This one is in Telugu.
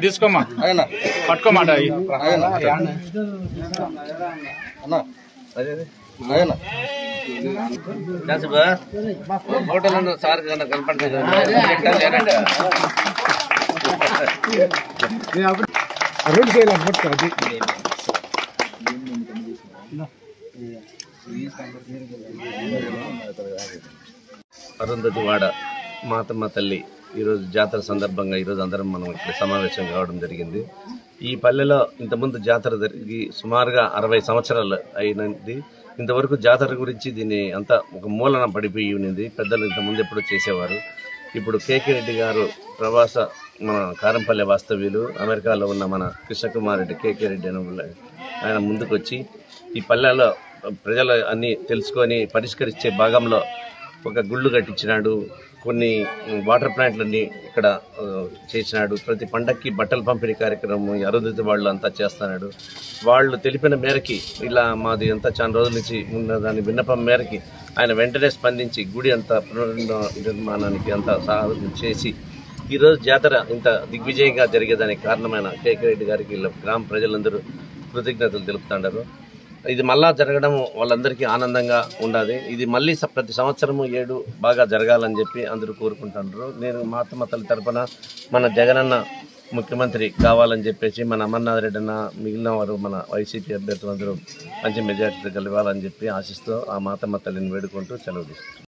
తీసుకోమా పట్టుకోమాట హోటల్ సార్ కనపడుతుంది అరుంధతివాడ మాతమ్మ తల్లి ఈరోజు జాతర సందర్భంగా ఈరోజు అందరం మనం ఇక్కడ సమావేశం కావడం జరిగింది. ఈ పల్లెలో ఇంతకుముందు జాతర జరిగి సుమారుగా 60 సంవత్సరాలు అయినది. ఇంతవరకు జాతర గురించి దీన్ని అంతా ఒక మూలన పడిపోయి ఉన్నది. పెద్దలు ఇంతకుముందు ఎప్పుడూ చేసేవారు. ఇప్పుడు కేకే రెడ్డి గారు ప్రవాస మన కారంపల్లె వాస్తవ్యులు, అమెరికాలో ఉన్న మన కృష్ణకుమార్ రెడ్డి కేకే రెడ్డి అని ఆయన ముందుకు వచ్చి ఈ పల్లెలో ప్రజలు అన్ని తెలుసుకొని పరిష్కరించే భాగంలో ఒక గుళ్ళు కట్టించినాడు. కొన్ని వాటర్ ప్లాంట్లన్నీ ఇక్కడ చేసినాడు. ప్రతి పండక్కి బట్టలు పంపిణీ కార్యక్రమం అరుంధతి వాళ్ళు అంతా చేస్తున్నాడు. వాళ్ళు తెలిపిన మేరకి ఇలా మాది అంతా చాలా రోజుల నుంచి ఉన్న దాని విన్నపం మేరకి ఆయన వెంటనే స్పందించి గుడి అంతా పునర్నిర్మాణానికి అంతా సహాయం చేసి ఈరోజు జాతర ఇంత దిగ్విజయంగా జరిగేదానికి కారణమైన కేకే రెడ్డి గారికి గ్రామ ప్రజలందరూ కృతజ్ఞతలు తెలుపుతున్నారు. ఇది మళ్ళా జరగడం వాళ్ళందరికీ ఆనందంగా ఉండాలి. ఇది మళ్ళీ ప్రతి సంవత్సరము 7 బాగా జరగాలని చెప్పి అందరూ కోరుకుంటున్నారు. నేను మాతమ్మ తల్లి తరపున మన జగనన్న ముఖ్యమంత్రి కావాలని చెప్పేసి మన అమర్నాథ్ రెడ్డి అన్న మిగిలిన వారు మన వైసీపీ అభ్యర్థులందరూ మంచి మెజార్టీ గెలవాలని చెప్పి ఆశిస్తూ ఆ మాతమ్మ తల్లిని వేడుకుంటూ సెలవు తీసుకుంటారు.